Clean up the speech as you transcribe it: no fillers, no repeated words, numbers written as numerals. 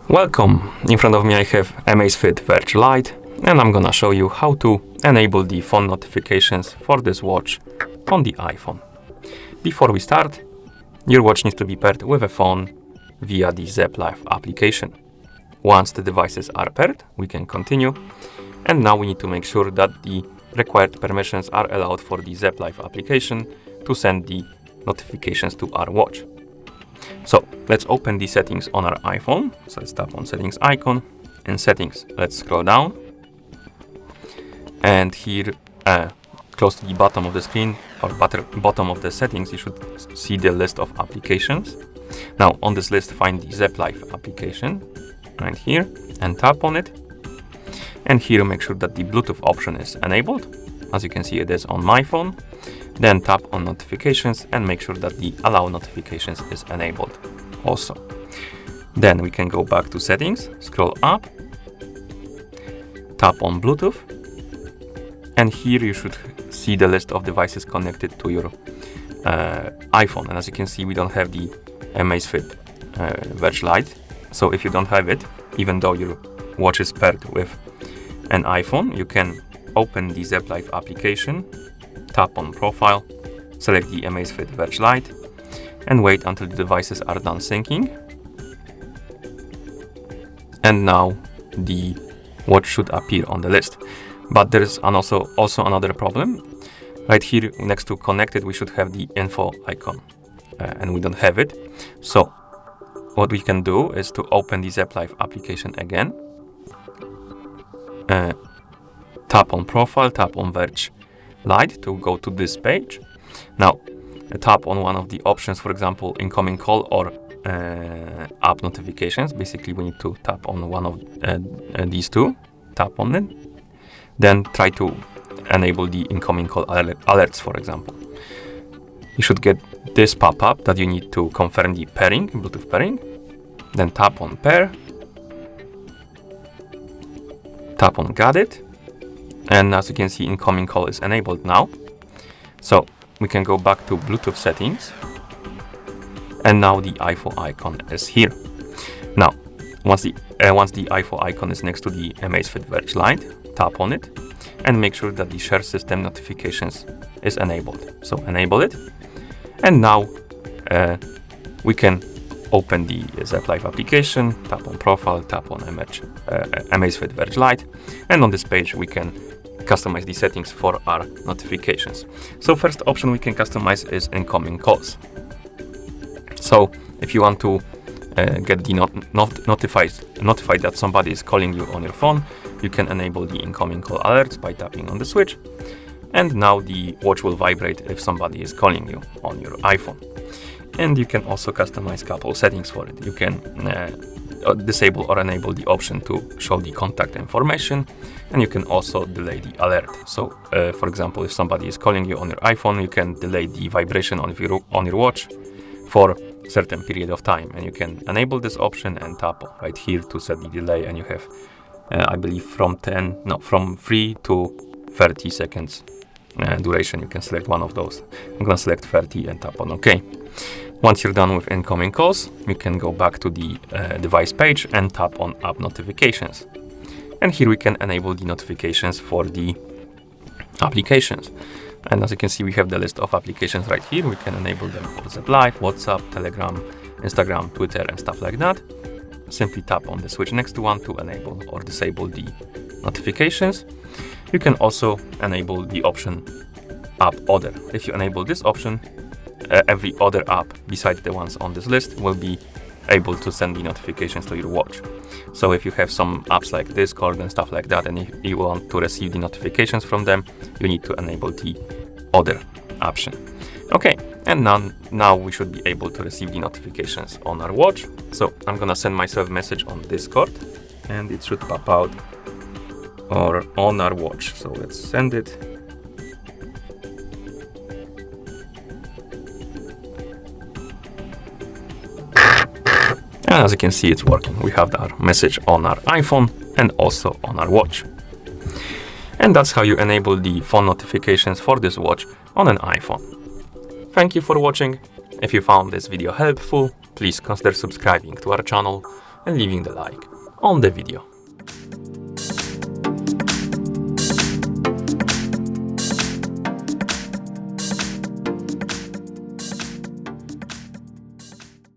Welcome! In front of me I have Amazfit Verge Lite, and I'm gonna show you how to enable the phone notifications for this watch on the iPhone. Before we start, your watch needs to be paired with a phone via the Zepp Live application. Once the devices are paired, we can continue, and now we need to make sure that the required permissions are allowed for the Zepp Live application to send the notifications to our watch. So let's open the settings on our iPhone. So let's tap on settings icon. In settings, let's scroll down. And here, close to the bottom of the screen or bottom of the settings, you should see the list of applications. Now on this list, find the Zepp Live application right here and tap on it. And here make sure that the Bluetooth option is enabled. As you can see, it is on my phone. Then tap on notifications and make sure that the allow notifications is enabled also. Then we can go back to settings, scroll up, tap on Bluetooth, and here you should see the list of devices connected to your iPhone. And as you can see, we don't have the Amazfit Verge Lite. So if you don't have it, even though your watch is paired with an iPhone, you can open the Zepp Live application, tap on Profile, select the Amazfit Verge Lite, and wait until the devices are done syncing. And now the watch should appear on the list. But there is also another problem. Right here next to connected, we should have the info icon, and we don't have it. So what we can do is to open the Zepp Live application again. Tap on Profile, tap on Verge Lite to go to this page. Now tap on one of the options, for example, incoming call or app notifications. Basically, we need to tap on one of these two. Tap on it. Then try to enable the incoming call alerts, for example. You should get this pop-up that you need to confirm the pairing, Bluetooth pairing. Then tap on pair. Tap on got it. And as you can see, incoming call is enabled now. So we can go back to Bluetooth settings. And now the iPhone icon is here. Now, once the iPhone icon is next to the Amazfit Verge Lite, tap on it and make sure that the share system notifications is enabled. So enable it. And now we can open the Zepp Live application, tap on Profile, tap on Amazfit Verge Lite. And on this page, we can customize the settings for our notifications. So first option we can customize is incoming calls. So if you want to get the notified that somebody is calling you on your phone, you can enable the incoming call alerts by tapping on the switch. And now the watch will vibrate if somebody is calling you on your iPhone. And you can also customize couple settings for it. You can disable or enable the option to show the contact information, and you can also delay the alert. So for example, if somebody is calling you on your iPhone, you can delay the vibration on your watch for a certain period of time, and you can enable this option and tap right here to set the delay, and you have I believe from 3 to 30 seconds duration. You can select one of those. I'm gonna select 30 and tap on OK. Once you're done with incoming calls, you can go back to the device page and tap on app notifications. And here we can enable the notifications for the applications. And as you can see, we have the list of applications right here. We can enable them for Zepp Live, WhatsApp, Telegram, Instagram, Twitter, and stuff like that. Simply tap on the switch next to one to enable or disable the notifications. You can also enable the option App Order. If you enable this option, every other app besides the ones on this list will be able to send the notifications to your watch. So if you have some apps like Discord and stuff like that, and if you want to receive the notifications from them, you need to enable the Other option. Okay, and now we should be able to receive the notifications on our watch. So I'm gonna send myself a message on Discord, and it should pop out or on our watch. So let's send it. And as you can see, it's working. We have our message on our iPhone and also on our watch. And that's how you enable the phone notifications for this watch on an iPhone. Thank you for watching. If you found this video helpful, please consider subscribing to our channel and leaving the like on the video.